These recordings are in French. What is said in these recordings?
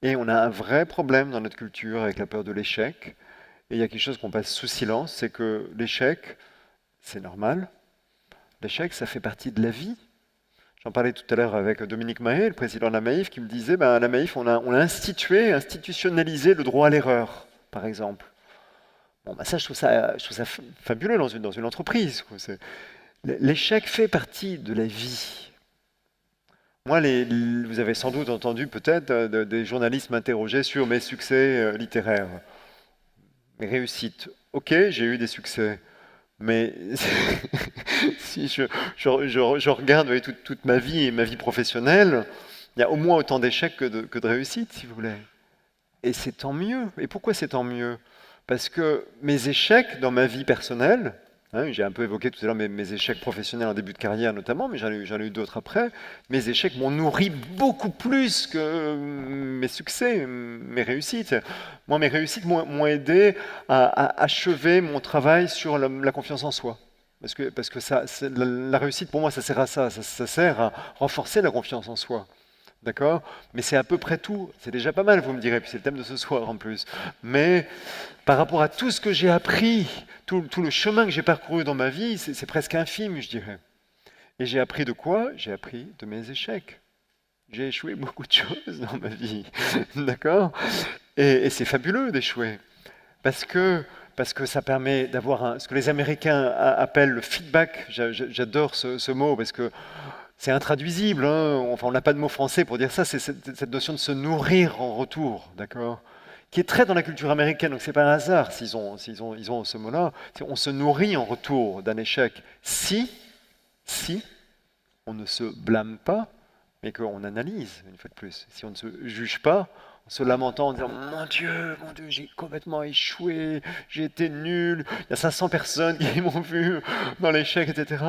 Et on a un vrai problème dans notre culture avec la peur de l'échec. Et il y a quelque chose qu'on passe sous silence, c'est que l'échec, c'est normal. L'échec, ça fait partie de la vie. J'en parlais tout à l'heure avec Dominique Mahé, le président de la Maïf, qui me disait, ben, à la Maïf, on a institutionnalisé le droit à l'erreur, par exemple. Bon, ben ça, je trouve ça fabuleux dans une entreprise, quoi. L'échec fait partie de la vie. Moi, vous avez sans doute entendu peut-être des journalistes m'interroger sur mes succès littéraires, mes réussites. Ok, j'ai eu des succès, mais si je regarde, vous voyez, toute ma vie et ma vie professionnelle, il y a au moins autant d'échecs que de réussites, si vous voulez. Et c'est tant mieux. Et pourquoi c'est tant mieux? Parce que mes échecs dans ma vie personnelle, hein, j'ai un peu évoqué tout à l'heure mes échecs professionnels en début de carrière notamment, mais j'en ai eu d'autres après, mes échecs m'ont nourri beaucoup plus que mes succès, mes réussites. Moi, mes réussites m'ont aidé à achever mon travail sur la confiance en soi. Parce que la réussite, pour moi, ça sert à ça sert à renforcer la confiance en soi. D'accord? Mais c'est à peu près tout. C'est déjà pas mal, vous me direz, puis c'est le thème de ce soir en plus. Mais par rapport à tout ce que j'ai appris, tout le chemin que j'ai parcouru dans ma vie, c'est presque infime, je dirais. Et j'ai appris de quoi? J'ai appris de mes échecs. J'ai échoué beaucoup de choses dans ma vie. D'accord? Et c'est fabuleux d'échouer. Parce que, parce que ça permet d'avoir ce que les Américains appellent le feedback. J'adore ce mot parce que c'est intraduisible, hein. Enfin, on n'a pas de mot français pour dire ça. C'est cette notion de se nourrir en retour, d'accord? Qui est très dans la culture américaine. Donc c'est pas un hasard s'ils ont ce mot-là. On se nourrit en retour d'un échec si on ne se blâme pas, mais qu'on analyse une fois de plus. Si on ne se juge pas, en se lamentant, en disant mon Dieu, j'ai complètement échoué, j'ai été nul, il y a 500 personnes qui m'ont vu dans l'échec, etc.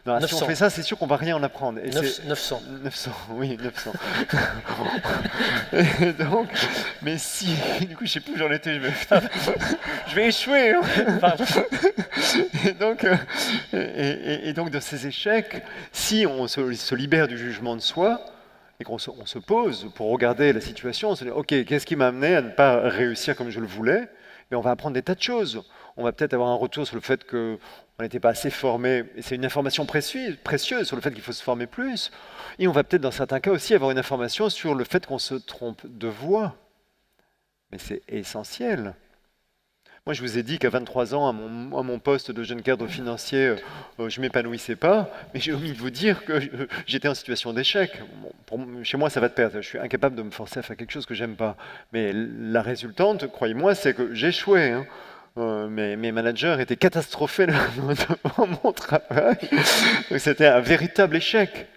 Non, si on 900. fait ça, c'est sûr qu'on va rien en apprendre. Et c'est 900. 900, oui, 900. Et donc, mais si, du coup, je sais plus où j'en étais, je vais échouer, hein. Pardon. Et donc, et donc, de ces échecs, si on se libère du jugement de soi et qu'on se pose pour regarder la situation, on se dit, OK, qu'est-ce qui m'a amené à ne pas réussir comme je le voulais? Mais on va apprendre des tas de choses. On va peut-être avoir un retour sur le fait qu'on n'était pas assez formé, et c'est une information précieuse sur le fait qu'il faut se former plus. Et on va peut-être, dans certains cas aussi, avoir une information sur le fait qu'on se trompe de voie. Mais c'est essentiel. Moi, je vous ai dit qu'à 23 ans, à mon poste de jeune cadre financier, je m'épanouissais pas, mais j'ai omis de vous dire que j'étais en situation d'échec. Bon, chez moi, ça va de pair. Je suis incapable de me forcer à faire quelque chose que j'aime pas. Mais la résultante, croyez-moi, c'est que j'échouais, hein. Mes managers étaient catastrophés devant mon travail. Donc c'était un véritable échec.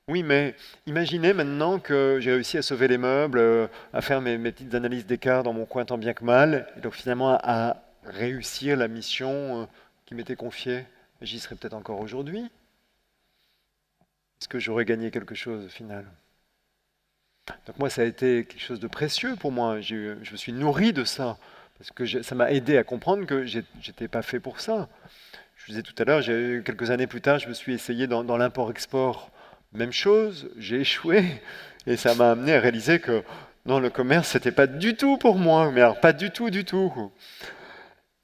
Oui, mais imaginez maintenant que j'ai réussi à sauver les meubles, à faire mes petites analyses d'écart dans mon coin tant bien que mal, et donc finalement à réussir la mission qui m'était confiée. J'y serais peut-être encore aujourd'hui. Est-ce que j'aurais gagné quelque chose au final? Donc moi, ça a été quelque chose de précieux pour moi. Je me suis nourri de ça, parce que ça m'a aidé à comprendre que j'étais pas fait pour ça. Je vous disais tout à l'heure, quelques années plus tard, je me suis essayé dans l'import-export. Même chose, j'ai échoué. Et ça m'a amené à réaliser que non, le commerce, c'était pas du tout pour moi. Mais alors, pas du tout, du tout.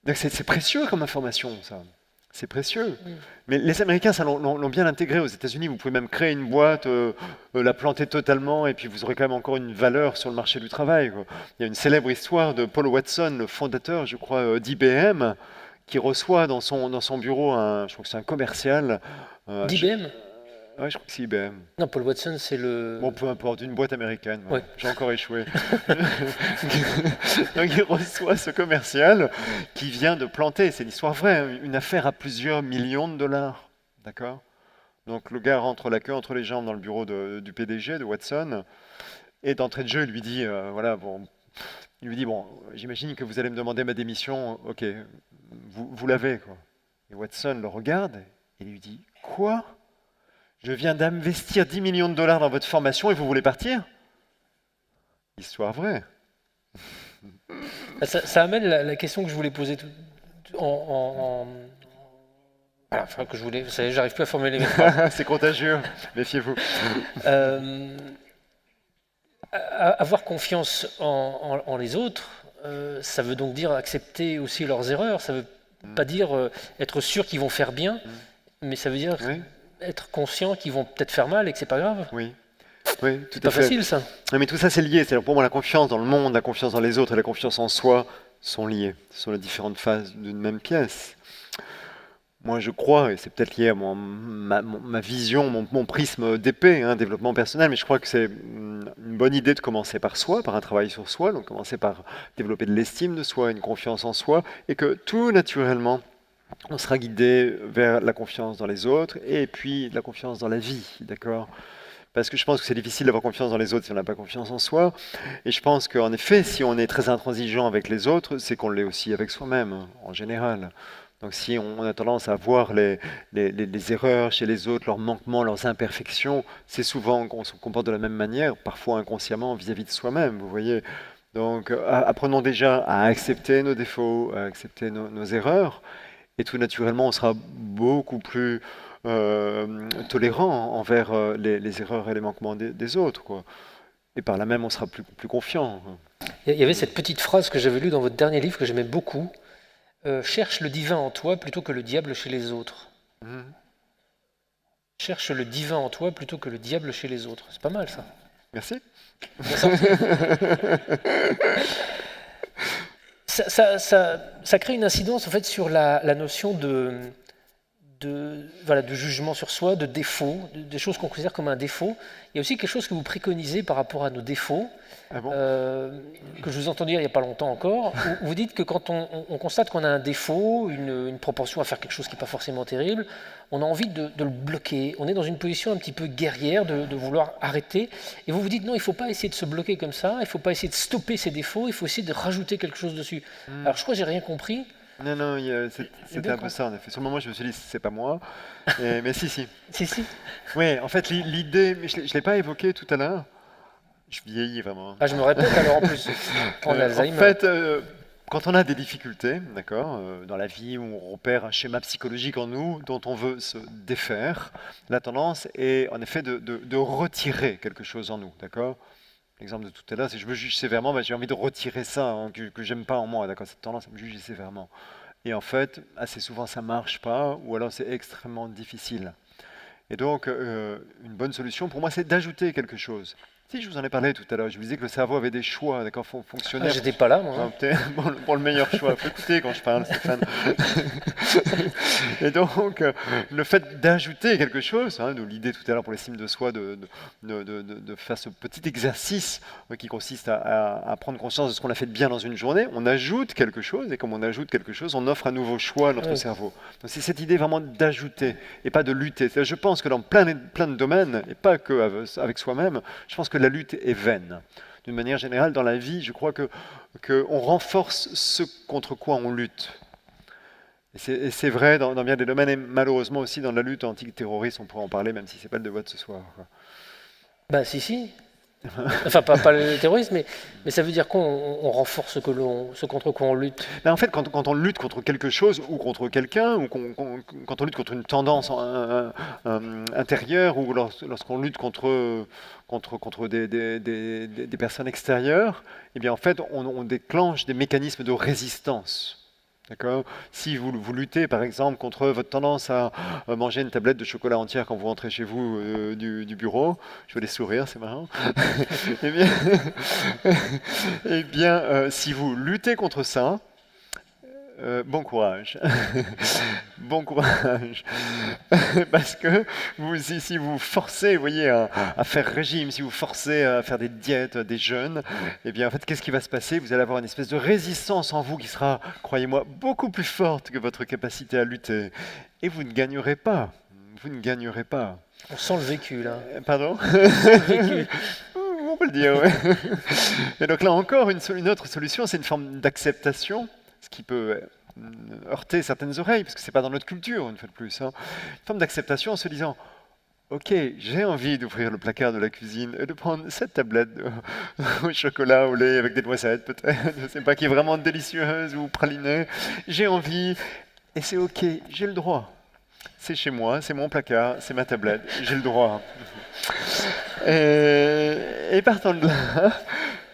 Donc c'est précieux comme information, ça. C'est précieux. Mm. Mais les Américains, ça l'ont bien intégré aux États-Unis. Vous pouvez même créer une boîte, la planter totalement, et puis vous aurez quand même encore une valeur sur le marché du travail, quoi. Il y a une célèbre histoire de Paul Watson, le fondateur, je crois, d'IBM, qui reçoit dans son bureau je crois que c'est un commercial. D'IBM? Ouais, je crois que c'est IBM. Non, Paul Watson, c'est Bon, le. peu importe, une boîte américaine, voilà. Ouais. J'ai encore échoué. Donc il reçoit ce commercial qui vient de planter, c'est une histoire vraie, hein, une affaire à plusieurs millions de dollars. D'accord? Donc le gars rentre la queue entre les jambes dans le bureau du PDG, de Watson, et d'entrée de jeu, il lui dit, voilà, bon, il lui dit, bon, j'imagine que vous allez me demander ma démission, ok, vous l'avez, quoi. Et Watson le regarde et lui dit, quoi? Je viens d'investir 10 millions de dollars dans votre formation et vous voulez partir? Histoire vraie. Ça amène la question que je voulais poser voilà, enfin, que je voulais. Ça y est, j'arrive plus à formuler mes phrases. C'est contagieux, méfiez-vous. Euh, Avoir confiance en les autres, ça veut donc dire accepter aussi leurs erreurs. Ça veut Mm. pas dire être sûr qu'ils vont faire bien, Mm. mais ça veut dire Oui, être conscient qu'ils vont peut-être faire mal et que c'est pas grave. oui, oui, tout C'est à pas fait. facile ça. Non, mais tout ça, c'est lié. C'est pour moi la confiance dans le monde, la confiance dans les autres et la confiance en soi sont liées. Ce sont les différentes phases d'une même pièce. Moi, je crois, et c'est peut-être lié à ma vision, mon prisme d'épée, hein, développement personnel, mais je crois que c'est une bonne idée de commencer par soi, par un travail sur soi, donc commencer par développer de l'estime de soi, une confiance en soi, et que tout naturellement, on sera guidé vers la confiance dans les autres et puis la confiance dans la vie, d'accord? Parce que je pense que c'est difficile d'avoir confiance dans les autres si on n'a pas confiance en soi. Et je pense qu'en effet, si on est très intransigeant avec les autres, c'est qu'on l'est aussi avec soi-même, en général. Donc si on a tendance à voir les erreurs chez les autres, leurs manquements, leurs imperfections, c'est souvent qu'on se comporte de la même manière, parfois inconsciemment vis-à-vis de soi-même, vous voyez. Donc apprenons déjà à accepter nos défauts, à accepter nos erreurs, et tout naturellement, on sera beaucoup plus tolérant envers les erreurs et les manquements des autres, quoi. Et par là même, on sera plus confiant. Il y avait cette petite phrase que j'avais lue dans votre dernier livre que j'aimais beaucoup. Cherche le divin en toi plutôt que le diable chez les autres. Mhm. Cherche le divin en toi plutôt que le diable chez les autres. C'est pas mal ça. Merci. Bien sorti. Ça crée une incidence en fait sur la notion voilà, de jugement sur soi, de défaut, des choses qu'on considère comme un défaut. Il y a aussi quelque chose que vous préconisez par rapport à nos défauts, Ah bon? que je vous entends dire il n'y a pas longtemps encore. Où vous dites que quand on constate qu'on a un défaut, une propension à faire quelque chose qui n'est pas forcément terrible, on a envie de le bloquer. On est dans une position un petit peu guerrière de vouloir arrêter. Et vous vous dites non, il ne faut pas essayer de se bloquer comme ça, il ne faut pas essayer de stopper ses défauts, il faut essayer de rajouter quelque chose dessus. Hmm. Alors je crois que j'ai rien compris. Non, non, J'ai c'était bien un peu compris. ça en effet. Sur le moment, je me suis dit, c'est pas moi. Mais si, si. Si, si. Oui, en fait, l'idée, mais je ne l'ai pas évoqué tout à l'heure. Je vieillis vraiment. Ah, je me répète alors en plus. Prendre En l'Alzheimer. fait, quand on a des difficultés, d'accord, dans la vie où on repère un schéma psychologique en nous dont on veut se défaire, la tendance est en effet de retirer quelque chose en nous, d'accord? L'exemple de tout à l'heure, c'est je me juge sévèrement, bah, j'ai envie de retirer ça hein, que j'aime pas en moi, d'accord? Cette tendance à me juger sévèrement. Et en fait, assez souvent ça marche pas, ou alors c'est extrêmement difficile. Et donc, une bonne solution pour moi, c'est d'ajouter quelque chose. Si je vous en ai parlé tout à l'heure, je vous disais que le cerveau avait des choix, d'accord, Ah, fonctionnaire. j'étais pas là, moi. Hein. Pour le meilleur choix. Faut écouter quand je parle, Stéphane. Et donc, le fait d'ajouter quelque chose, hein, d'où l'idée tout à l'heure pour l'estime de soi de faire ce petit exercice qui consiste à prendre conscience de ce qu'on a fait de bien dans une journée, on ajoute quelque chose, et comme on ajoute quelque chose, on offre un nouveau choix à notre Oui. cerveau. Donc c'est cette idée vraiment d'ajouter et pas de lutter. Je pense que dans plein de domaines, et pas que avec soi-même, je pense que la lutte est vaine. D'une manière générale, dans la vie, je crois que on renforce ce contre quoi on lutte. Et c'est vrai dans bien des domaines, et malheureusement aussi dans la lutte anti-terroriste, on pourrait en parler, même si c'est pas le débat de ce soir, quoi. Bah, si, si. Enfin, pas le terrorisme, mais ça veut dire qu'on on renforce ce contre quoi on lutte. Mais en fait, quand on lutte contre quelque chose ou contre quelqu'un, ou quand on lutte contre une tendance intérieure, ou lorsqu'on lutte contre des personnes extérieures, eh bien en fait, on déclenche des mécanismes de résistance. D'accord? Si vous luttez par exemple contre votre tendance à manger une tablette de chocolat entière quand vous rentrez chez vous du bureau, je vois des sourires, c'est marrant. Eh bien, si vous luttez contre ça, bon courage. Bon courage. Parce que si vous forcez, vous voyez, à faire régime, si vous forcez à faire des diètes, des jeûnes, eh bien, en fait, qu'est-ce qui va se passer? Vous allez avoir une espèce de résistance en vous qui sera, croyez-moi, beaucoup plus forte que votre capacité à lutter. Et vous ne gagnerez pas. Vous ne gagnerez pas. On sent le vécu, là. Pardon? On sent le vécu. On peut le dire, oui. Et donc là encore, une autre solution, c'est une forme d'acceptation, ce qui peut heurter certaines oreilles, parce que c'est pas dans notre culture, une fois de plus. Hein. Une forme d'acceptation en se disant, ok, j'ai envie d'ouvrir le placard de la cuisine et de prendre cette tablette au chocolat, au lait, avec des noisettes peut-être, je sais pas, qui est vraiment délicieuse ou pralinée. J'ai envie, et c'est ok, j'ai le droit. C'est chez moi, c'est mon placard, c'est ma tablette, j'ai le droit. Et partant de là,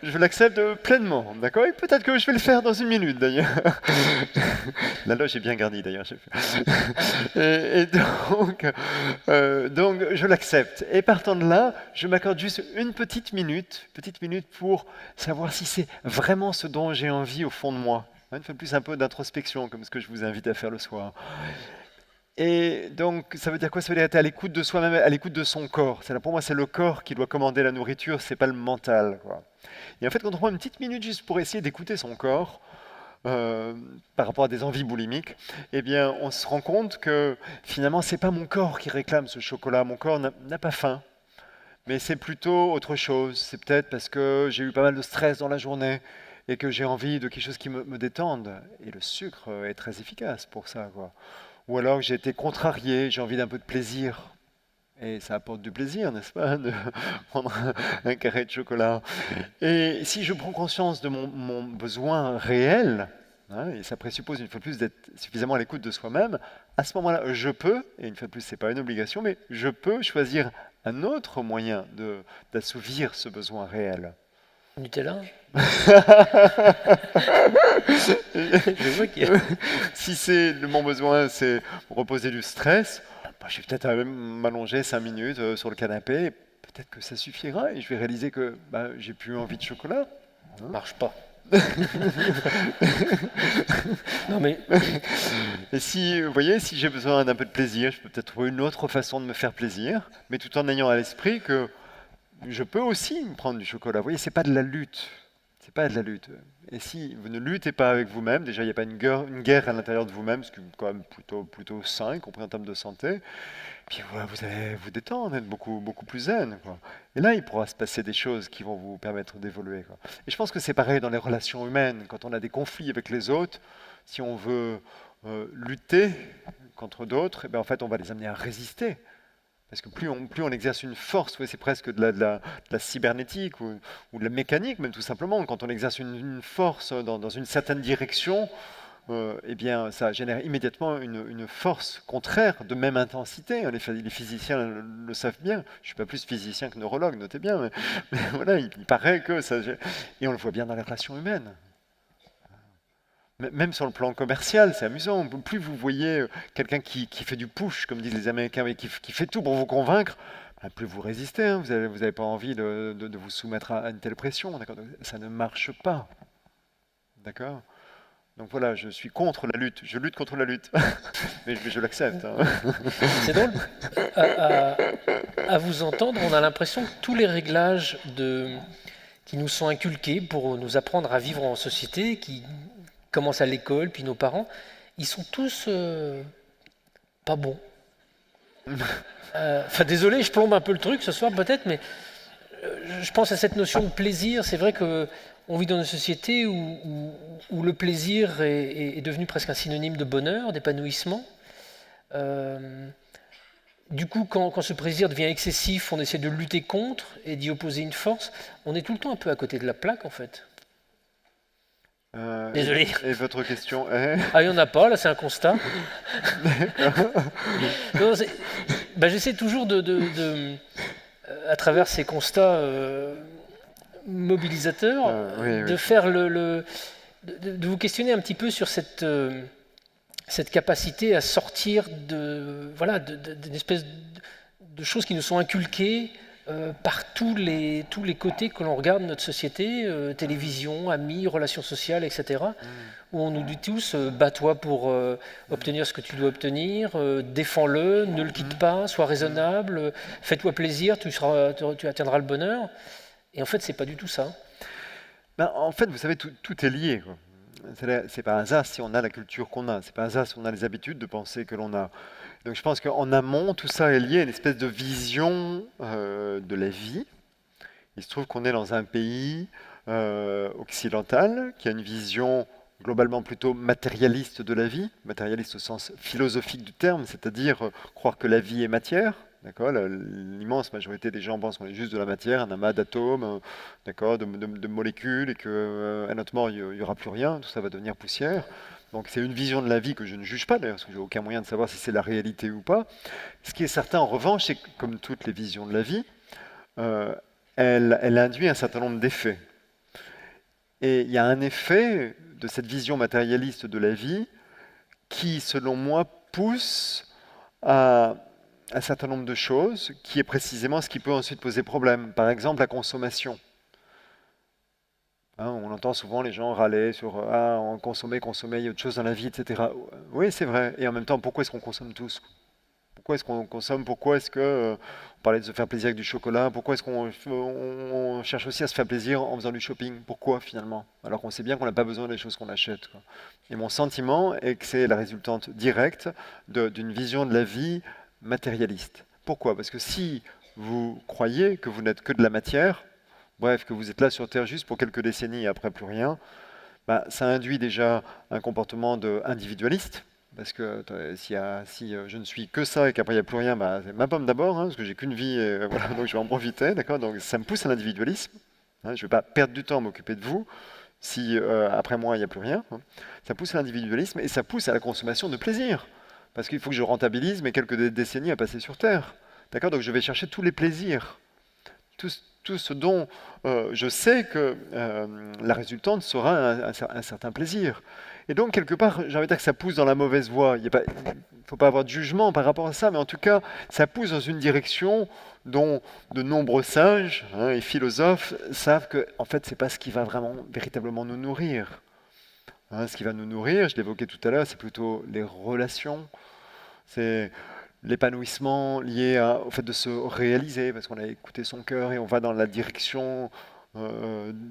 je l'accepte pleinement, d'accord? Et peut-être que je vais le faire dans une minute d'ailleurs. La loge est bien garnie d'ailleurs, j'ai fait. Donc, je l'accepte. Et partant de là, je m'accorde juste une petite minute pour savoir si c'est vraiment ce dont j'ai envie au fond de moi. Une fois de plus, un peu d'introspection, comme ce que je vous invite à faire le soir. Et donc, ça veut dire quoi? Ça veut dire être à l'écoute de soi-même, à l'écoute de son corps. Pour moi, c'est le corps qui doit commander la nourriture, c'est pas le mental, quoi. Et en fait, quand on prend une petite minute juste pour essayer d'écouter son corps, euh, par rapport à des envies boulimiques, eh bien, on se rend compte que finalement, c'est pas mon corps qui réclame ce chocolat. Mon corps n'a pas faim, mais c'est plutôt autre chose. C'est peut-être parce que j'ai eu pas mal de stress dans la journée et que j'ai envie de quelque chose qui me détende. Et le sucre est très efficace pour ça, quoi. Ou alors que j'ai été contrarié, j'ai envie d'un peu de plaisir. Et ça apporte du plaisir, n'est-ce pas, de prendre un carré de chocolat. Et si je prends conscience de mon besoin réel, hein, et ça présuppose une fois de plus d'être suffisamment à l'écoute de soi-même, à ce moment-là, je peux, et une fois de plus, c'est pas une obligation, mais je peux choisir un autre moyen d'assouvir ce besoin réel. Nutella? Je vois qu'il y a... Si c'est mon besoin, c'est reposer du stress, bah, je vais peut-être m'allonger 5 minutes sur le canapé, et peut-être que ça suffira, et je vais réaliser que bah, j'ai plus envie de chocolat. Hein. marche pas. Non mais Et si, vous voyez, si j'ai besoin d'un peu de plaisir, je peux peut-être trouver une autre façon de me faire plaisir, mais tout en ayant à l'esprit que je peux aussi me prendre du chocolat. Vous voyez, c'est pas de la lutte. C'est pas de la lutte. Et si vous ne luttez pas avec vous-même, déjà il n'y a pas une guerre à l'intérieur de vous-même, ce qui est quand même plutôt sain, y compris en termes de santé. Puis voilà, vous allez vous détendre, être beaucoup plus zen, quoi. Et là, il pourra se passer des choses qui vont vous permettre d'évoluer, quoi. Et je pense que c'est pareil dans les relations humaines. Quand on a des conflits avec les autres, si on veut lutter contre d'autres, eh ben, en fait, on va les amener à résister. Parce que plus on exerce une force, ouais, c'est presque de la cybernétique ou de la mécanique, même tout simplement. Quand on exerce une force dans une certaine direction, eh bien, ça génère immédiatement une force contraire de même intensité. Les physiciens le savent bien. Je ne suis pas plus physicien que neurologue, notez bien. Mais voilà, il paraît que ça... Et on le voit bien dans les relations humaines. Même sur le plan commercial, c'est amusant. Plus vous voyez quelqu'un qui fait du push, comme disent les Américains, et qui fait tout pour vous convaincre, ben, plus vous résistez. Hein. Vous n'avez pas envie de vous soumettre à une telle pression. D'accord. Ça ne marche pas. D'accord. Donc voilà, je suis contre la lutte. Je lutte contre la lutte. Mais je l'accepte. Hein. c'est drôle. À, à- à vous entendre, on a l'impression que tous les réglages qui nous sont inculqués pour nous apprendre à vivre en société, qui commencent à l'école, puis nos parents, ils sont tous pas bons. Enfin, désolé, je plombe un peu le truc ce soir peut-être, mais je pense à cette notion de plaisir. C'est vrai que on vit dans une société où le plaisir est devenu presque un synonyme de bonheur, d'épanouissement. Euh, du coup, quand ce plaisir devient excessif, on essaie de lutter contre et d'y opposer une force. On est tout le temps un peu à côté de la plaque, en fait. Désolé. Et votre question est? Ah, il n'y en a pas, là, c'est un constat. Non, j'essaie toujours à travers ces constats mobilisateurs, Oui, de oui. faire de vous questionner un petit peu sur cette capacité à sortir voilà, d'une espèce de choses qui nous sont inculquées par tous les côtés que l'on regarde de notre société, télévision, amis, relations sociales, etc., où on nous dit tous bats-toi pour obtenir ce que tu dois obtenir, défends-le, ne le quitte pas, sois raisonnable, fais-toi plaisir, tu atteindras le bonheur. Et en fait, c'est pas du tout ça. Ben, en fait, vous savez, tout est lié, quoi. C'est pas un hasard si on a la culture qu'on a. C'est pas un hasard si on a les habitudes de penser que l'on a. Donc je pense qu'en amont, tout ça est lié à une espèce de vision de la vie. Il se trouve qu'on est dans un pays occidental qui a une vision globalement plutôt matérialiste de la vie, matérialiste au sens philosophique du terme, c'est-à-dire croire que la vie est matière. D'accord, l'immense majorité des gens pensent qu'on est juste de la matière, un amas d'atomes, d'accord, de molécules, et qu'à notre mort, il n'y aura plus rien, tout ça va devenir poussière. Donc c'est une vision de la vie que je ne juge pas, d'ailleurs, parce que j'ai aucun moyen de savoir si c'est la réalité ou pas. Ce qui est certain, en revanche, c'est que comme toutes les visions de la vie, euh, elle induit un certain nombre d'effets. Et il y a un effet de cette vision matérialiste de la vie qui, selon moi, pousse à un certain nombre de choses, qui est précisément ce qui peut ensuite poser problème. Par exemple, la consommation. Hein, on entend souvent les gens râler sur ah, on consommer, consommer, il y a autre chose dans la vie, etc. Oui, c'est vrai. Et en même temps, pourquoi est-ce qu'on consomme tous? Pourquoi est-ce qu'on consomme? Pourquoi est-ce que on parlait de se faire plaisir avec du chocolat? Pourquoi est-ce qu'on cherche aussi à se faire plaisir en faisant du shopping? Pourquoi finalement? Alors qu'on sait bien qu'on n'a pas besoin des choses qu'on achète, quoi. Et mon sentiment est que c'est la résultante directe d'une vision de la vie matérialiste. Pourquoi? Parce que si vous croyez que vous n'êtes que de la matière, bref, que vous êtes là sur Terre juste pour quelques décennies et après plus rien, bah, ça induit déjà un comportement individualiste. Parce que si je ne suis que ça et qu'après il n'y a plus rien, bah, c'est ma pomme d'abord, hein, parce que j'ai qu'une vie, et, voilà, donc je vais en profiter, d'accord? Donc ça me pousse à l'individualisme. Hein, je ne vais pas perdre du temps à m'occuper de vous si après moi il n'y a plus rien. Hein. Ça pousse à l'individualisme et ça pousse à la consommation de plaisir. Parce qu'il faut que je rentabilise mes quelques décennies à passer sur Terre. D'accord? Donc je vais chercher tous les plaisirs tout ce dont je sais que la résultante sera un certain plaisir. Et donc, quelque part, j'ai envie de dire que ça pousse dans la mauvaise voie. Il ne faut pas avoir de jugement par rapport à ça, mais en tout cas, ça pousse dans une direction dont de nombreux sages, hein, et philosophes savent que, en fait, c'est pas ce qui va vraiment, véritablement nous nourrir. Hein, ce qui va nous nourrir, je l'évoquais tout à l'heure, c'est plutôt les relations, c'est l'épanouissement lié au fait de se réaliser, parce qu'on a écouté son cœur et on va dans la direction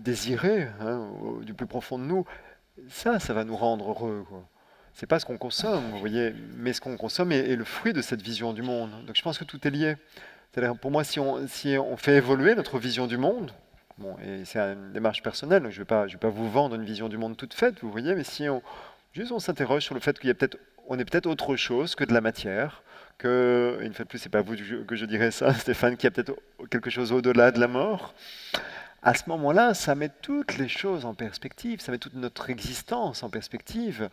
désirée, hein, du plus profond de nous. Ça va nous rendre heureux, quoi. C'est pas ce qu'on consomme, vous voyez, mais ce qu'on consomme est le fruit de cette vision du monde. Donc je pense que tout est lié. C'est-à-dire, pour moi, si on fait évoluer notre vision du monde, bon, et c'est une démarche personnelle, donc je vais pas vous vendre une vision du monde toute faite, vous voyez, mais si juste on s'interroge sur le fait on est peut-être autre chose que de la matière, une fois de plus, c'est pas vous que je dirais ça, Stéphane, qu'il y a peut-être quelque chose au-delà de la mort. À ce moment-là, ça met toutes les choses en perspective, ça met toute notre existence en perspective.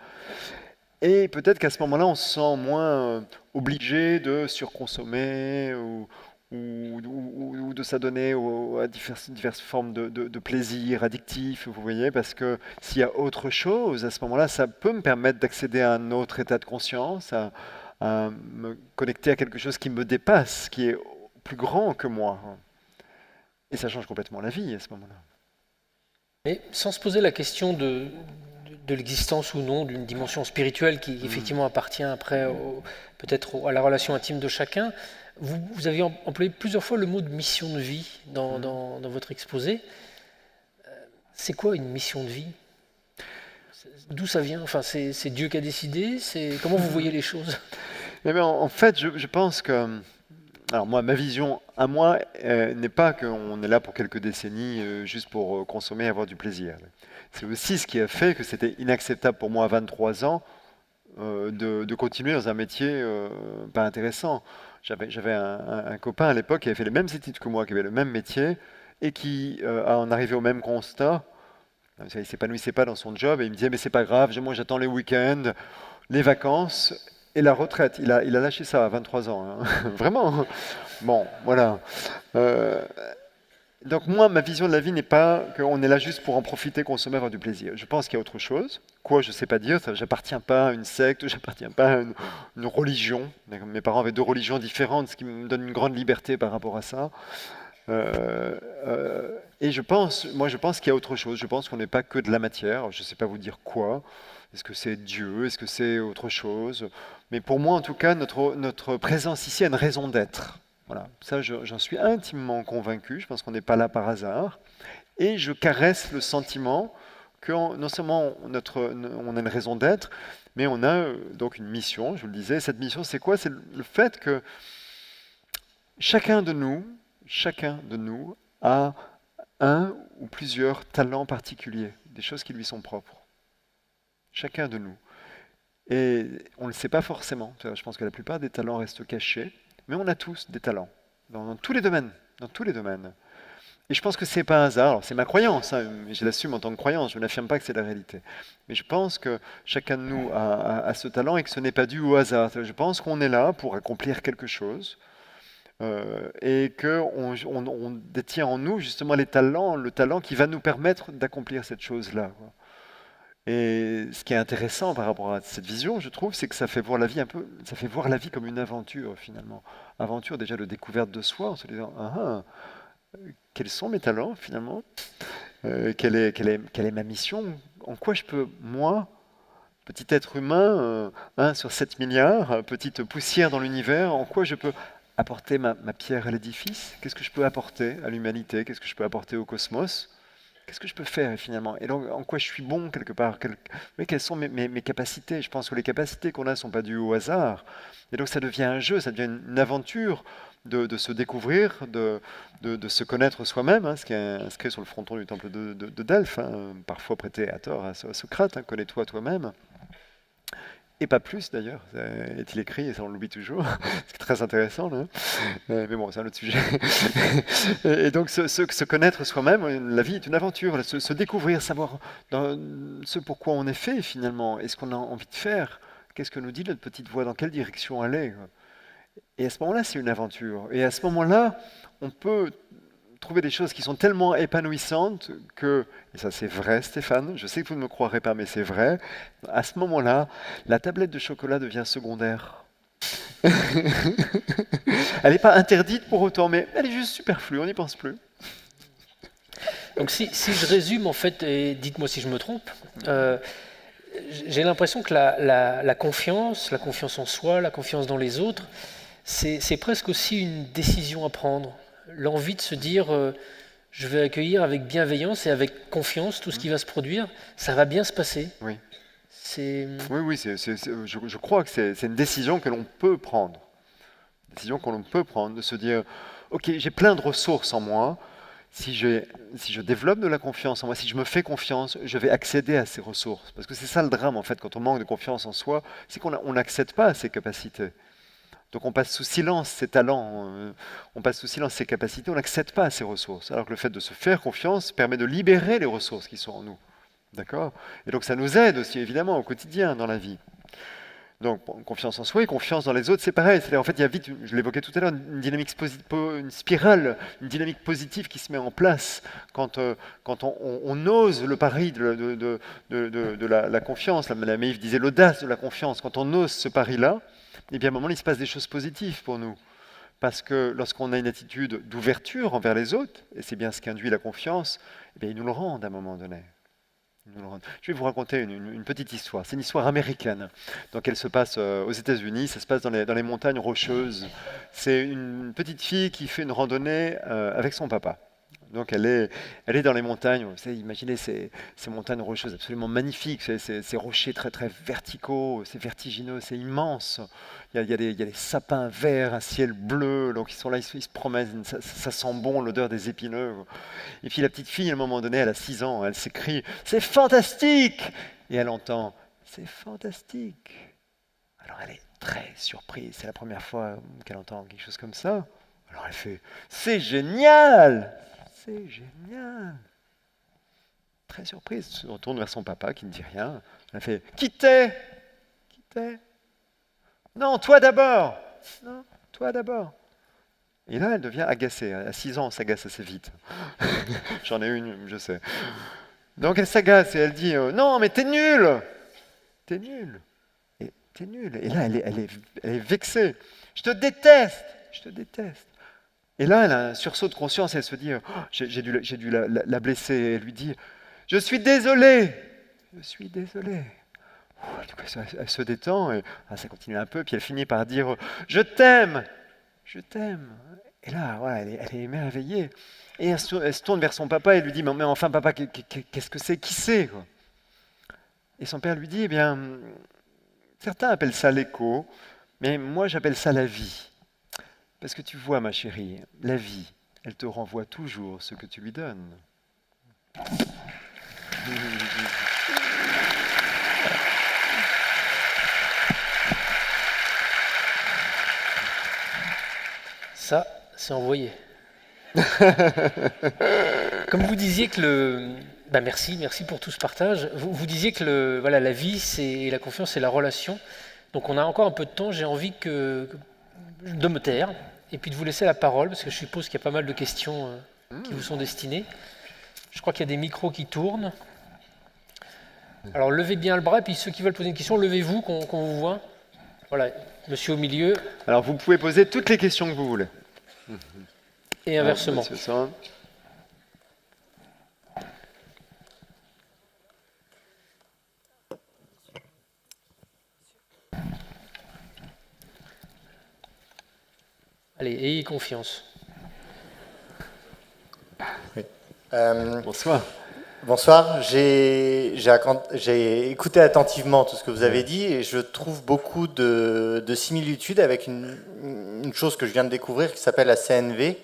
Et peut-être qu'à ce moment-là, on se sent moins obligé de surconsommer ou de s'adonner à diverses formes de plaisir addictifs, vous voyez, parce que s'il y a autre chose, à ce moment-là, ça peut me permettre d'accéder à un autre état de conscience, à me connecter à quelque chose qui me dépasse, qui est plus grand que moi. Et ça change complètement la vie à ce moment-là. Mais sans se poser la question de l'existence ou non d'une dimension spirituelle qui effectivement appartient après peut-être à la relation intime de chacun, vous avez employé plusieurs fois le mot de mission de vie dans votre exposé. C'est quoi une mission de vie? D'où ça vient? Enfin, c'est Dieu qui a décidé? Comment vous voyez les choses? Eh bien, en fait, je pense que alors moi, ma vision à moi n'est pas qu'on est là pour quelques décennies juste pour consommer et avoir du plaisir. C'est aussi ce qui a fait que c'était inacceptable pour moi à 23 ans de continuer dans un métier pas intéressant. J'avais un copain à l'époque qui avait fait les mêmes études que moi, qui avait le même métier et qui en arrivait au même constat. Il ne s'épanouissait pas dans son job et il me disait mais c'est pas grave, moi j'attends les week-ends, les vacances et la retraite. Il a lâché ça à 23 ans, hein. Vraiment. Bon, voilà. Euh, donc moi, ma vision de la vie n'est pas qu'on est là juste pour en profiter, consommer, avoir du plaisir. Je pense qu'il y a autre chose. Quoi, je ne sais pas dire. J'appartiens pas à une secte, j'appartiens pas à une religion. Mes parents avaient deux religions différentes, ce qui me donne une grande liberté par rapport à ça. Et je pense qu'il y a autre chose. Je pense qu'on n'est pas que de la matière. Je ne sais pas vous dire quoi. Est-ce que c'est Dieu? Est-ce que c'est autre chose? Mais pour moi, en tout cas, notre présence ici a une raison d'être. Voilà, ça j'en suis intimement convaincu, je pense qu'on n'est pas là par hasard, et je caresse le sentiment que non seulement on a une raison d'être, mais on a donc une mission, je vous le disais. Cette mission, c'est quoi? C'est le fait que chacun de nous a un ou plusieurs talents particuliers, des choses qui lui sont propres. Chacun de nous. Et on ne le sait pas forcément. Je pense que la plupart des talents restent cachés, mais on a tous des talents dans tous les domaines, dans tous les domaines. Et je pense que c'est pas un hasard. Alors c'est ma croyance, hein, je l'assume en tant que croyance. Je n'affirme pas que c'est la réalité. Mais je pense que chacun de nous a ce talent et que ce n'est pas dû au hasard. Je pense qu'on est là pour accomplir quelque chose. et qu'on détient en nous justement les talents, le talent qui va nous permettre d'accomplir cette chose-là, quoi. Et ce qui est intéressant par rapport à cette vision, je trouve, c'est que ça fait voir la vie un peu, ça fait voir la vie comme une aventure finalement. Aventure déjà de découverte de soi, en se disant, quels sont mes talents finalement? Quelle est ma mission? En quoi je peux, moi, petit être humain, 1 sur 7 milliards, petite poussière dans l'univers, en quoi je peux apporter ma pierre à l'édifice? Qu'est-ce que je peux apporter à l'humanité? Qu'est-ce que je peux apporter au cosmos? Qu'est-ce que je peux faire finalement? Et donc, en quoi je suis bon quelque part? Oui, quelles sont mes capacités? Je pense que les capacités qu'on a ne sont pas dues au hasard. Et donc, ça devient un jeu, ça devient une aventure de se découvrir, de se connaître soi-même, hein, ce qui est inscrit sur le fronton du temple de Delphes, hein, parfois prêté à tort à Socrate, hein, connais-toi toi-même. Et pas plus d'ailleurs, est-il écrit, et ça on l'oublie toujours, c'est très intéressant, là. Mais bon, c'est un autre sujet. Et donc se connaître soi-même, la vie est une aventure, se découvrir, savoir ce pourquoi on est fait finalement, et ce qu'on a envie de faire, qu'est-ce que nous dit notre petite voix, dans quelle direction aller, quoi. Et à ce moment-là, c'est une aventure. Et à ce moment-là, on peut trouver des choses qui sont tellement épanouissantes que, et ça c'est vrai Stéphane, je sais que vous ne me croirez pas mais c'est vrai, à ce moment-là, la tablette de chocolat devient secondaire. Elle n'est pas interdite pour autant, mais elle est juste superflue, on n'y pense plus. Donc si je résume en fait, et dites-moi si je me trompe, j'ai l'impression que la confiance en soi, la confiance dans les autres, c'est presque aussi une décision à prendre. L'envie de se dire, je vais accueillir avec bienveillance et avec confiance tout ce qui va se produire, ça va bien se passer. Oui, C'est oui, oui, je crois que c'est une décision que l'on peut prendre. Une décision que l'on peut prendre, de se dire, ok, j'ai plein de ressources en moi, si je développe de la confiance en moi, si je me fais confiance, je vais accéder à ces ressources. Parce que c'est ça le drame, en fait, quand on manque de confiance en soi, c'est qu'on n'accède pas à ses capacités. Donc on passe sous silence ses talents, on passe sous silence ses capacités, on n'accède pas à ses ressources. Alors que le fait de se faire confiance permet de libérer les ressources qui sont en nous. D'accord? Et donc ça nous aide aussi, évidemment, au quotidien, dans la vie. Donc, confiance en soi et confiance dans les autres, c'est pareil. C'est-à-dire, en fait, il y a vite, je l'évoquais tout à l'heure, une dynamique une spirale, une dynamique positive qui se met en place quand on ose le pari de la confiance. La Maïf disait l'audace de la confiance. Quand on ose ce pari-là, eh bien, à un moment, il se passe des choses positives pour nous. Parce que lorsqu'on a une attitude d'ouverture envers les autres, et c'est bien ce qu'induit la confiance, eh bien, ils nous le rendent à un moment donné. Je vais vous raconter une petite histoire. C'est une histoire américaine. Donc elle se passe aux États-Unis, ça se passe dans les montagnes rocheuses. C'est une petite fille qui fait une randonnée avec son papa. Donc elle est dans les montagnes. Vous savez, imaginez ces montagnes rocheuses absolument magnifiques, ces rochers très très verticaux, c'est vertigineux, c'est immense. Il y a des sapins verts, un ciel bleu, donc ils sont là, ils se promènent, ça sent bon l'odeur des épineux. Et puis la petite fille, à un moment donné, elle a 6 ans, elle s'écrie «C'est fantastique!» Et elle entend «C'est fantastique!» Alors elle est très surprise, c'est la première fois qu'elle entend quelque chose comme ça. Alors elle fait «C'est génial! C'est génial!» Très surprise, elle se retourne vers son papa qui ne dit rien. Elle fait «Qui t'es? Qui t'es? Non, toi d'abord! Non, toi d'abord!» Et là, elle devient agacée. À 6 ans, on s'agace assez vite. J'en ai une, je sais. Donc elle s'agace et elle dit non, mais t'es nul! T'es nul! Et t'es nul! Et là, elle est vexée. Je te déteste! Je te déteste! Et là, elle a un sursaut de conscience et elle se dit j'ai dû la blesser. Et elle lui dit je suis désolée! Je suis désolée! Du coup, elle se détend et ça continue un peu. Puis elle finit par dire je t'aime! Je t'aime. Et là, voilà, elle est émerveillée. Et elle se tourne vers son papa et lui dit, mais enfin papa, qu'est-ce que c'est? Qui c'est, quoi? Et son père lui dit, eh bien, certains appellent ça l'écho, mais moi j'appelle ça la vie. Parce que tu vois, ma chérie, la vie, elle te renvoie toujours ce que tu lui donnes. ça, c'est envoyé. Comme vous disiez que merci pour tout ce partage. Vous disiez que voilà, la vie, c'est la confiance, c'est la relation. Donc on a encore un peu de temps. J'ai envie de me taire et puis de vous laisser la parole, parce que je suppose qu'il y a pas mal de questions qui vous sont destinées. Je crois qu'il y a des micros qui tournent. Alors levez bien le bras, et puis ceux qui veulent poser une question, levez-vous, qu'on vous voit. Voilà, monsieur au milieu. Alors vous pouvez poser toutes les questions que vous voulez. Et inversement. Monsieur Sand. Allez, ayez confiance. Oui. Bonsoir. Bonsoir, j'ai écouté attentivement tout ce que vous avez dit et je trouve beaucoup de similitudes avec une chose que je viens de découvrir qui s'appelle la CNV.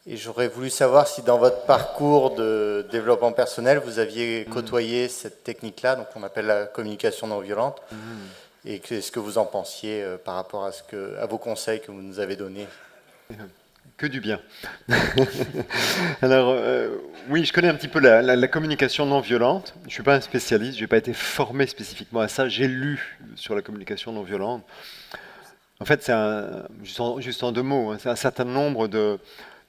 Et j'aurais voulu savoir si dans votre parcours de développement personnel, vous aviez côtoyé cette technique-là, donc on appelle la communication non violente, et qu'est-ce que vous en pensiez par rapport à vos conseils que vous nous avez donnés. Que du bien. Alors, oui, je connais un petit peu la communication non violente. Je ne suis pas un spécialiste, je n'ai pas été formé spécifiquement à ça. J'ai lu sur la communication non violente. En fait, c'est juste en deux mots, hein, c'est un certain nombre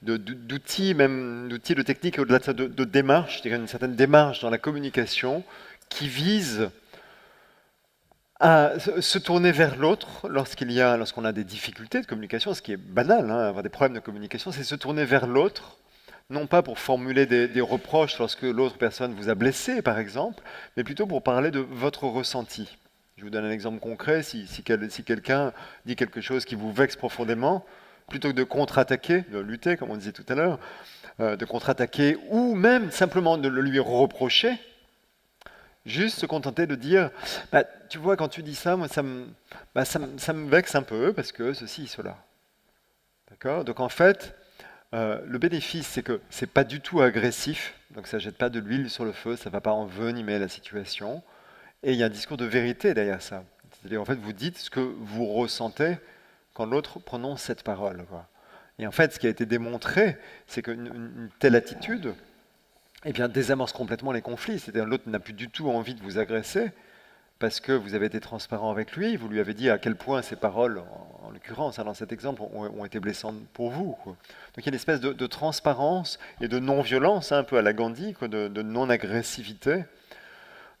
d'outils, même d'outils, de techniques, au-delà de ça, de démarches, je dirais une certaine démarche dans la communication qui vise à se tourner vers l'autre lorsqu'on a des difficultés de communication, ce qui est banal, hein, avoir des problèmes de communication, c'est se tourner vers l'autre, non pas pour formuler des reproches lorsque l'autre personne vous a blessé, par exemple, mais plutôt pour parler de votre ressenti. Je vous donne un exemple concret, si quelqu'un dit quelque chose qui vous vexe profondément, plutôt que de contre-attaquer, de lutter, comme on disait tout à l'heure, de contre-attaquer, ou même simplement de le lui reprocher, juste se contenter de dire, bah, tu vois, quand tu dis ça, moi, ça me vexe un peu, parce que ceci, cela. D'accord? Donc en fait, le bénéfice, c'est que c'est pas du tout agressif, donc ça jette pas de l'huile sur le feu, ça va pas envenimer la situation, et il y a un discours de vérité derrière ça. C'est-à-dire, en fait, vous dites ce que vous ressentez quand l'autre prononce cette parole, quoi. Et en fait, ce qui a été démontré, c'est qu'une telle attitude, eh bien, désamorce complètement les conflits. C'est-à-dire l'autre n'a plus du tout envie de vous agresser parce que vous avez été transparent avec lui, vous lui avez dit à quel point ces paroles, en l'occurrence, hein, dans cet exemple, ont été blessantes pour vous, quoi. Donc il y a une espèce de transparence et de non-violence, hein, un peu à la Gandhi, quoi, de non-agressivité.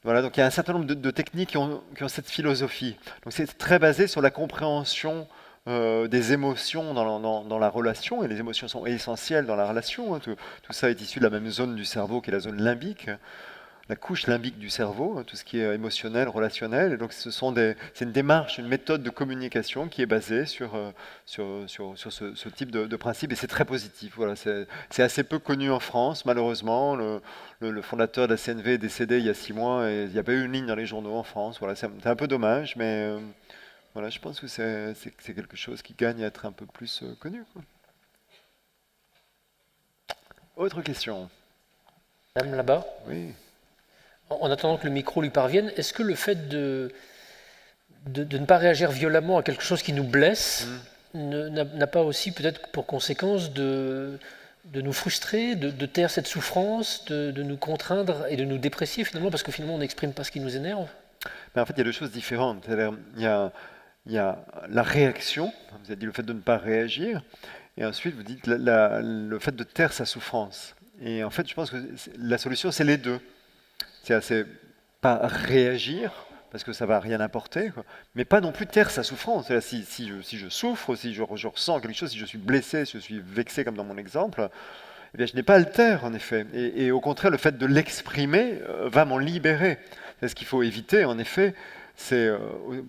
Voilà, donc il y a un certain nombre de techniques qui ont cette philosophie. Donc c'est très basé sur la compréhension des émotions dans la relation, et les émotions sont essentielles dans la relation, hein. Tout ça est issu de la même zone du cerveau qui est la zone limbique, la couche limbique du cerveau, hein, tout ce qui est émotionnel, relationnel. Et donc c'est une démarche, une méthode de communication qui est basée sur ce type de principe, et c'est très positif. Voilà, c'est assez peu connu en France, malheureusement. Le fondateur de la CNV est décédé il y a 6 mois et il n'y a pas eu une ligne dans les journaux en France. Voilà, c'est un peu dommage, mais voilà, je pense que c'est quelque chose qui gagne à être un peu plus connu, quoi. Autre question? Madame là-bas. Oui. En attendant que le micro lui parvienne, est-ce que le fait de ne pas réagir violemment à quelque chose qui nous blesse n'a pas aussi peut-être pour conséquence de nous frustrer, de taire cette souffrance, de nous contraindre et de nous déprécier finalement, parce que finalement on n'exprime pas ce qui nous énerve? Mais en fait, il y a deux choses différentes. C'est-à-dire, il y a la réaction, vous avez dit le fait de ne pas réagir, et ensuite vous dites le fait de taire sa souffrance. Et en fait, je pense que la solution, c'est les deux. C'est pas réagir, parce que ça va rien apporter, quoi, mais pas non plus taire sa souffrance. Si je souffre, si je ressens quelque chose, si je suis blessé, si je suis vexé, comme dans mon exemple, eh bien, je n'ai pas à le taire, en effet. Et au contraire, le fait de l'exprimer va m'en libérer. C'est ce qu'il faut éviter, en effet, c'est,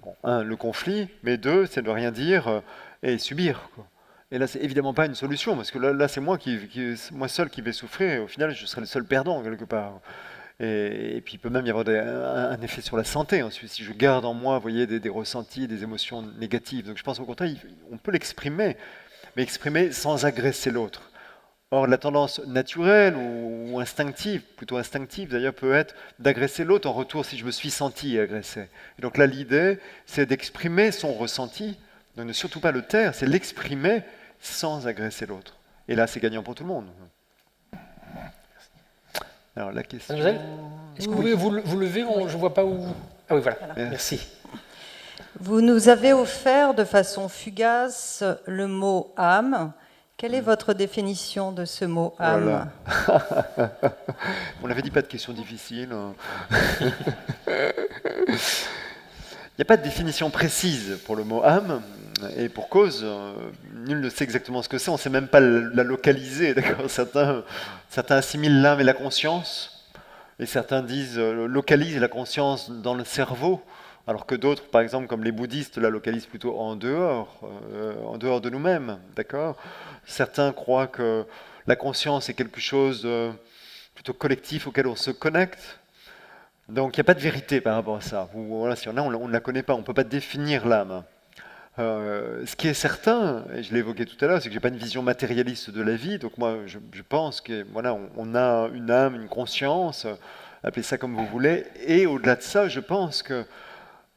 bon, un, le conflit, mais deux, c'est de rien dire et subir, quoi. Et là, c'est évidemment pas une solution, parce que là c'est moi seul qui vais souffrir, et au final, je serai le seul perdant, quelque part. Et puis il peut même y avoir un effet sur la santé ensuite, si je garde en moi, vous voyez, des ressentis, des émotions négatives. Donc je pense au contraire, on peut l'exprimer, mais exprimer sans agresser l'autre. Or, la tendance naturelle ou instinctive, plutôt instinctive d'ailleurs, peut être d'agresser l'autre en retour si je me suis senti agressé. Et donc là, l'idée, c'est d'exprimer son ressenti, donc ne surtout pas le taire, c'est l'exprimer sans agresser l'autre. Et là, c'est gagnant pour tout le monde. Alors la question... Mademoiselle, est-ce que vous pouvez vous lever? Je ne vois pas où... Ah oui, voilà. Merci. Vous nous avez offert de façon fugace le mot âme. Quelle est votre définition de ce mot Oh là âme? là. On n'avait dit pas de questions difficiles. Il n'y a pas de définition précise pour le mot âme, et pour cause, nul ne sait exactement ce que c'est, on ne sait même pas la localiser. D'accord. Certains assimilent l'âme et la conscience, et certains disent localisent la conscience dans le cerveau, alors que d'autres, par exemple, comme les bouddhistes, la localisent plutôt en dehors de nous-mêmes. D'accord. Certains croient que la conscience est quelque chose plutôt collectif auquel on se connecte. Donc il n'y a pas de vérité par rapport à ça. Voilà, si on ne la connaît pas, on ne peut pas définir l'âme. Ce qui est certain, et je l'ai évoqué tout à l'heure, c'est que j'ai pas une vision matérialiste de la vie. Donc moi, je pense que voilà, on a une âme, une conscience, appelez ça comme vous voulez. Et au-delà de ça, je pense que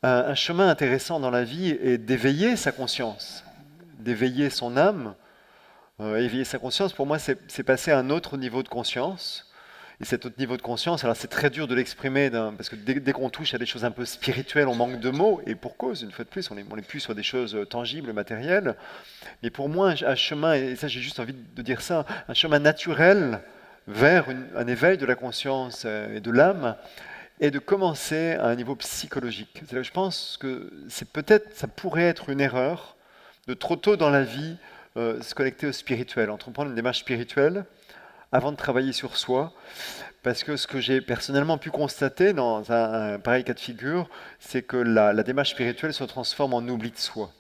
un chemin intéressant dans la vie est d'éveiller sa conscience, d'éveiller son âme. Éveiller sa conscience, pour moi, c'est passer à un autre niveau de conscience. Et cet autre niveau de conscience, alors c'est très dur de l'exprimer, parce que dès qu'on touche à des choses un peu spirituelles, on manque de mots, et pour cause, une fois de plus, on est plus sur des choses tangibles, matérielles. Mais pour moi, un chemin, et ça j'ai juste envie de dire ça, un chemin naturel vers un éveil de la conscience et de l'âme, est de commencer à un niveau psychologique. C'est-à-dire que je pense que ça pourrait être une erreur de trop tôt dans la vie se connecter au spirituel, entreprendre une démarche spirituelle avant de travailler sur soi, parce que ce que j'ai personnellement pu constater dans un pareil cas de figure, c'est que la démarche spirituelle se transforme en oubli de soi.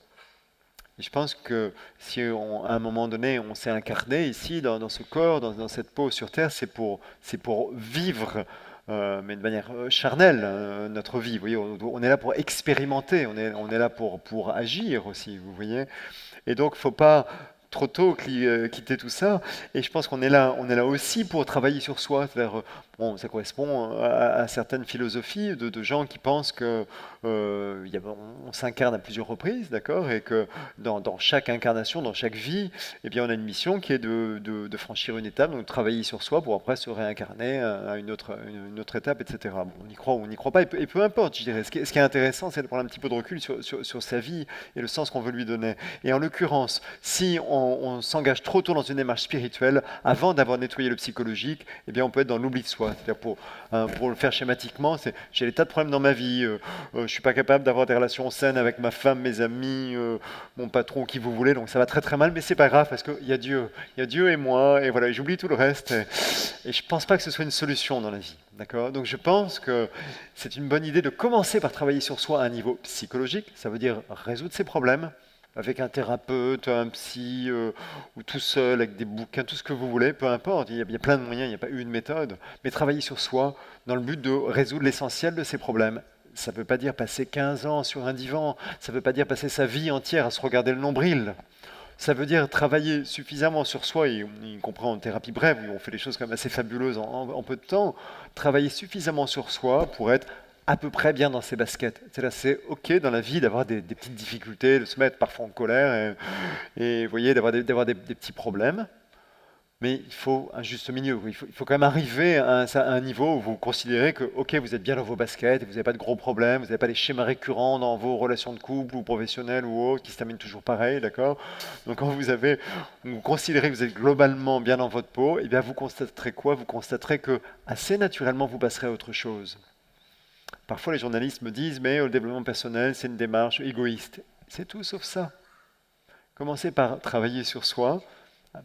Et je pense que si à un moment donné on s'est incarné ici, dans ce corps, dans cette peau sur Terre, c'est pour vivre, mais de manière charnelle, notre vie. Vous voyez, on est là pour expérimenter, on est là pour agir aussi, vous voyez. Et donc, il ne faut pas trop tôt quitter tout ça. Et je pense qu'on est là aussi pour travailler sur soi. C'est-à-dire, bon, ça correspond à certaines philosophies de gens qui pensent que on s'incarne à plusieurs reprises, d'accord, et que dans chaque incarnation, dans chaque vie, eh bien, on a une mission qui est de franchir une étape, donc de travailler sur soi pour après se réincarner à une autre étape, etc. Bon, on y croit ou on n'y croit pas, et peu importe, je dirais. Ce qui est intéressant, c'est de prendre un petit peu de recul sur sa vie et le sens qu'on veut lui donner. Et en l'occurrence, si on s'engage trop tôt dans une démarche spirituelle, avant d'avoir nettoyé le psychologique, eh bien, on peut être dans l'oubli de soi. C'est-à-dire pour le faire schématiquement, j'ai des tas de problèmes dans ma vie, je suis pas capable d'avoir des relations saines avec ma femme, mes amis, mon patron, qui vous voulez, donc ça va très très mal, mais c'est pas grave parce qu'il y a Dieu. Il y a Dieu et moi, et voilà, j'oublie tout le reste. Et je pense pas que ce soit une solution dans la vie. D'accord. Donc je pense que c'est une bonne idée de commencer par travailler sur soi à un niveau psychologique, ça veut dire résoudre ses problèmes, avec un thérapeute, un psy, ou tout seul, avec des bouquins, tout ce que vous voulez, peu importe, il y a plein de moyens, il n'y a pas une méthode, mais travailler sur soi dans le but de résoudre l'essentiel de ces problèmes. Ça ne veut pas dire passer 15 ans sur un divan, ça ne veut pas dire passer sa vie entière à se regarder le nombril. Ça veut dire travailler suffisamment sur soi, et y compris en thérapie brève, où on fait des choses quand même assez fabuleuses en peu de temps, travailler suffisamment sur soi pour être à peu près bien dans ses baskets. C'est OK dans la vie d'avoir des petites difficultés, de se mettre parfois en colère, et vous voyez, d'avoir des petits problèmes. Mais il faut un juste milieu. Il faut quand même arriver à un niveau où vous considérez que, OK, vous êtes bien dans vos baskets, vous n'avez pas de gros problèmes, vous n'avez pas des schémas récurrents dans vos relations de couple ou professionnelles ou autres qui se terminent toujours pareil, d'accord? Donc quand vous considérez que vous êtes globalement bien dans votre peau, eh bien vous constaterez quoi? Vous constaterez que assez naturellement vous passerez à autre chose. Parfois les journalistes me disent, mais le développement personnel, c'est une démarche égoïste. C'est tout sauf ça. Commencez par travailler sur soi,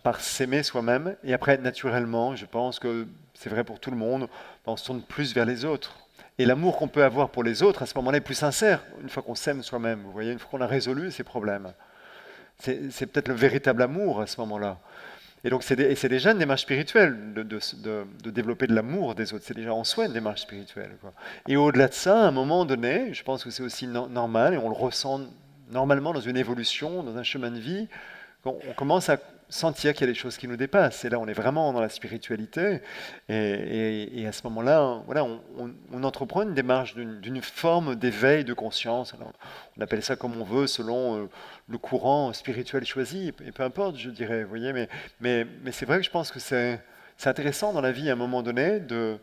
par s'aimer soi-même, et après, naturellement, je pense que c'est vrai pour tout le monde, on se tourne plus vers les autres. Et l'amour qu'on peut avoir pour les autres, à ce moment-là, est plus sincère, une fois qu'on s'aime soi-même, vous voyez, une fois qu'on a résolu ces problèmes. C'est peut-être le véritable amour à ce moment-là. Et donc, c'est déjà une démarche spirituelle de développer de l'amour des autres. C'est déjà en soi une démarche spirituelle, quoi. Et au-delà de ça, à un moment donné, je pense que c'est aussi normal, et on le ressent normalement dans une évolution, dans un chemin de vie, on commence à sentir qu'il y a des choses qui nous dépassent. Et là, on est vraiment dans la spiritualité. Et à ce moment-là, voilà, on entreprend une démarche d'une forme d'éveil de conscience. Alors, on appelle ça comme on veut, selon le courant spirituel choisi. Et peu importe, je dirais, vous voyez. Mais c'est vrai que je pense que c'est intéressant dans la vie, à un moment donné, de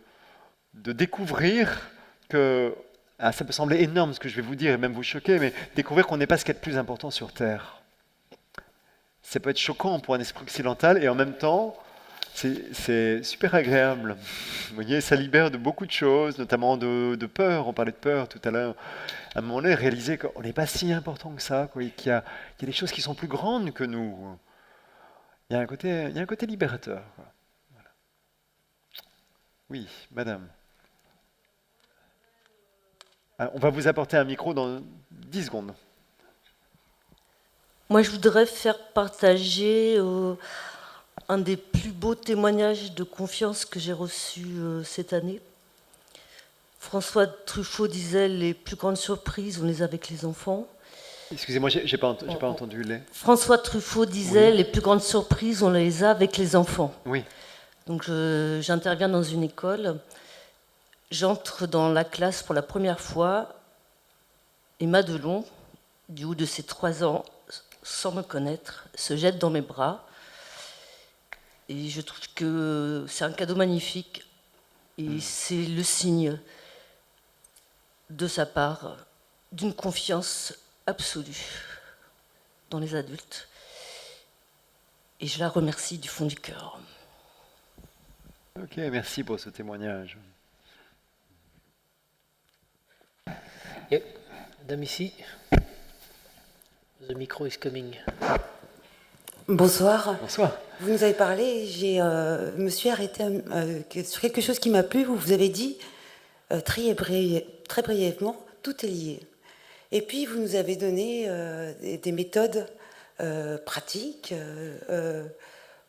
découvrir que Ah, ça peut sembler énorme ce que je vais vous dire et même vous choquer, mais découvrir qu'on n'est pas ce qu'il y a de plus important sur Terre. Ça peut être choquant pour un esprit occidental et en même temps, c'est super agréable. Vous voyez, ça libère de beaucoup de choses, notamment de peur. On parlait de peur tout à l'heure. À un moment donné, réaliser qu'on n'est pas si important que ça, quoi, et qu'il y a des choses qui sont plus grandes que nous. Il y a un côté libérateur, quoi. Oui, madame. Ah, on va vous apporter un micro dans 10 secondes. Moi, je voudrais faire partager un des plus beaux témoignages de confiance que j'ai reçu cette année. François Truffaut disait les plus grandes surprises, on les a avec les enfants. Excusez-moi, j'ai pas entendu les. François Truffaut disait Oui. les plus grandes surprises, on les a avec les enfants. Oui. Donc j'interviens dans une école, j'entre dans la classe pour la première fois, et Madelon, du haut de ses 3 ans, sans me connaître, se jette dans mes bras. Et je trouve que c'est un cadeau magnifique. Et c'est le signe de sa part d'une confiance absolue dans les adultes. Et je la remercie du fond du cœur. Ok, merci pour ce témoignage. Yeah. Madame ici. The micro is coming. Bonsoir. Bonsoir. Vous nous avez parlé, je me suis arrêtée sur quelque chose qui m'a plu. Vous avez dit très brièvement, tout est lié. Et puis vous nous avez donné des méthodes pratiques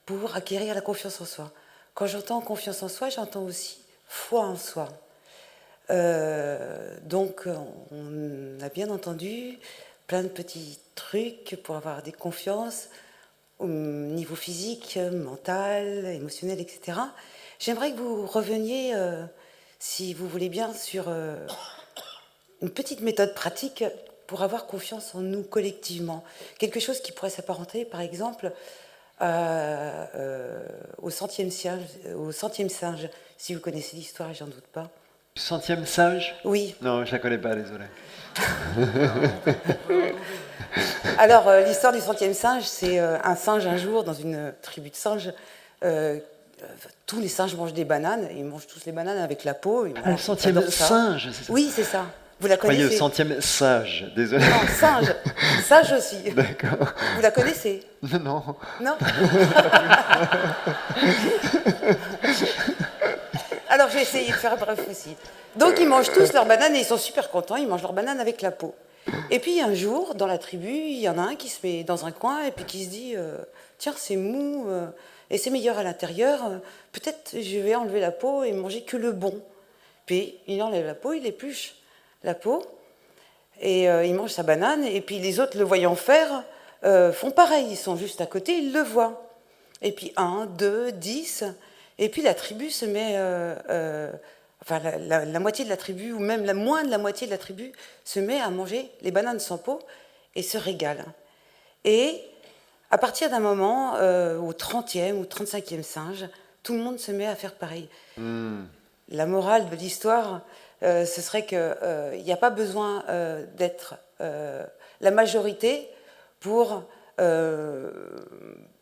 pour acquérir la confiance en soi. Quand j'entends confiance en soi, j'entends aussi foi en soi. Donc on a bien entendu plein de petits trucs pour avoir des confiances au niveau physique, mental, émotionnel, etc. J'aimerais que vous reveniez, si vous voulez bien, sur une petite méthode pratique pour avoir confiance en nous collectivement. Quelque chose qui pourrait s'apparenter, par exemple, au centième singe, si vous connaissez l'histoire, et j'en doute pas. Centième sage? Oui. Non, je la connais pas, désolé. Alors, l'histoire du centième singe, c'est un singe un jour, dans une tribu de singes, tous les singes mangent des bananes, et ils mangent tous les bananes avec la peau. Un centième singe, c'est ça? Oui, c'est ça. Vous la Croyez connaissez? au centième sage, désolé. Non, singe. Sage aussi. D'accord. Vous la connaissez? Non. Non. Alors, j'ai essayé de faire bref aussi. Donc, ils mangent tous leurs bananes et ils sont super contents. Ils mangent leurs bananes avec la peau. Et puis, un jour, dans la tribu, il y en a un qui se met dans un coin et puis qui se dit tiens, c'est mou et c'est meilleur à l'intérieur. Peut-être je vais enlever la peau et manger que le bon. Puis, il enlève la peau, il épluche la peau et il mange sa banane. Et puis, les autres, le voyant faire, font pareil. Ils sont juste à côté, ils le voient. Et puis, 1, 2, 10. Et puis, la tribu se met... enfin, la moitié de la tribu, ou même moins de la moitié de la tribu, se met à manger les bananes sans peau et se régale. Et à partir d'un moment, au 30e ou 35e singe, tout le monde se met à faire pareil. La morale de l'histoire, ce serait qu'il n'y a pas besoin d'être la majorité pour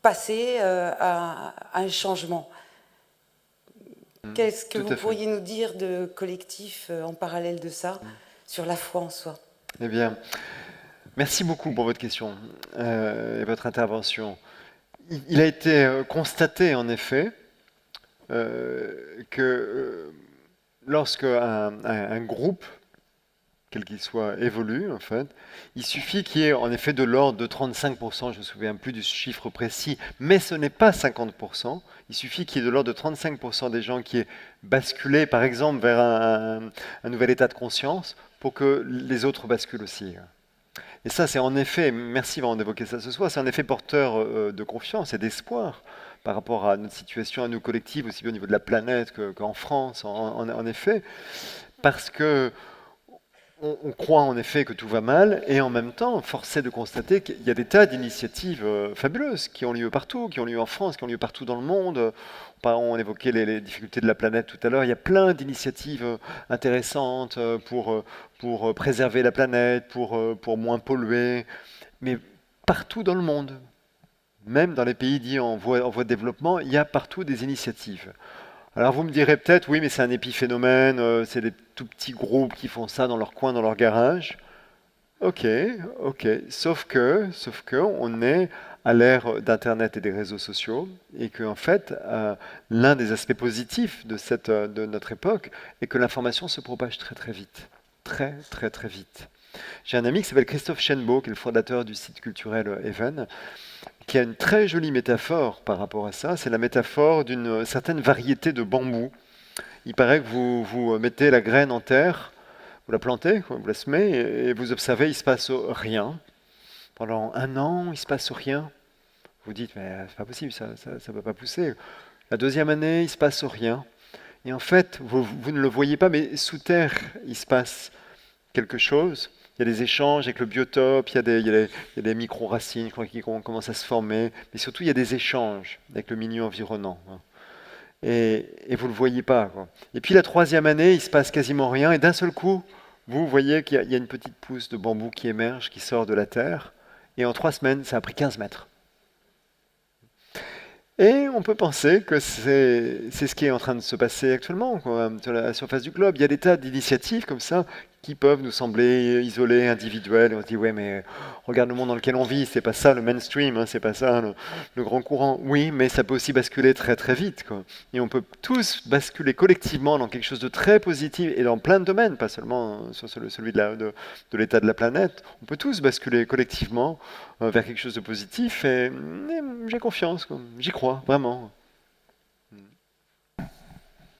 passer à un changement. Qu'est-ce que vous pourriez nous dire de collectif en parallèle de ça, sur la foi en soi? Eh bien, merci beaucoup pour votre question et votre intervention. Il a été constaté, en effet, que lorsque un groupe, quel qu'il soit, évolue, en fait, il suffit qu'il y ait en effet de l'ordre de 35%, je ne me souviens plus du chiffre précis, mais ce n'est pas 50%, il suffit qu'il y ait de l'ordre de 35% des gens qui aient basculé, par exemple, vers un nouvel état de conscience, pour que les autres basculent aussi. Et ça, c'est en effet, merci vraiment d'évoquer ça ce soir, c'est en effet porteur de confiance et d'espoir par rapport à notre situation, à nous collectives, aussi bien au niveau de la planète qu'en France, en effet, parce que on croit en effet que tout va mal, et en même temps, force est de constater qu'il y a des tas d'initiatives fabuleuses qui ont lieu partout, qui ont lieu en France, qui ont lieu partout dans le monde. On évoquait les difficultés de la planète tout à l'heure. Il y a plein d'initiatives intéressantes pour préserver la planète, pour moins polluer, mais partout dans le monde. Même dans les pays dits en voie de développement, il y a partout des initiatives. Alors vous me direz peut-être, oui, mais c'est un épiphénomène, c'est des tout petits groupes qui font ça dans leur coin, dans leur garage. Ok, ok. Sauf que on est à l'ère d'Internet et des réseaux sociaux, et que en fait, l'un des aspects positifs de notre époque est que l'information se propage très très vite, très très très vite. J'ai un ami qui s'appelle Christophe Chenbault, qui est le fondateur du site culturel Even, qui a une très jolie métaphore par rapport à ça. C'est la métaphore d'une certaine variété de bambou. Il paraît que vous mettez la graine en terre, vous la plantez, quoi, vous la semez, et vous observez, il ne se passe rien. Pendant 1 an, il ne se passe rien. Vous dites, mais c'est pas possible, ça ne va pas pousser. La deuxième année, il ne se passe rien. Et en fait, vous ne le voyez pas, mais sous terre, il se passe quelque chose. Il y a des échanges avec le biotope, il y a des micro-racines, je crois, qui commencent à se former, mais surtout il y a des échanges avec le milieu environnant. Et vous ne le voyez pas, quoi. Et puis la troisième année, il se passe quasiment rien, et d'un seul coup, vous voyez qu'il y a une petite pousse de bambou qui émerge, qui sort de la terre, et en 3 semaines, ça a pris 15 mètres. Et on peut penser que c'est ce qui est en train de se passer actuellement, quoi, sur la surface du globe. Il y a des tas d'initiatives comme ça qui peuvent nous sembler isolées, individuelles. Et on se dit, ouais, mais regarde le monde dans lequel on vit, c'est pas ça le mainstream, hein, c'est pas ça le grand courant. Oui, mais ça peut aussi basculer très très vite, quoi. Et on peut tous basculer collectivement dans quelque chose de très positif, et dans plein de domaines, pas seulement sur celui de l'état de la planète. On peut tous basculer collectivement vers quelque chose de positif, et j'ai confiance, quoi. J'y crois, vraiment.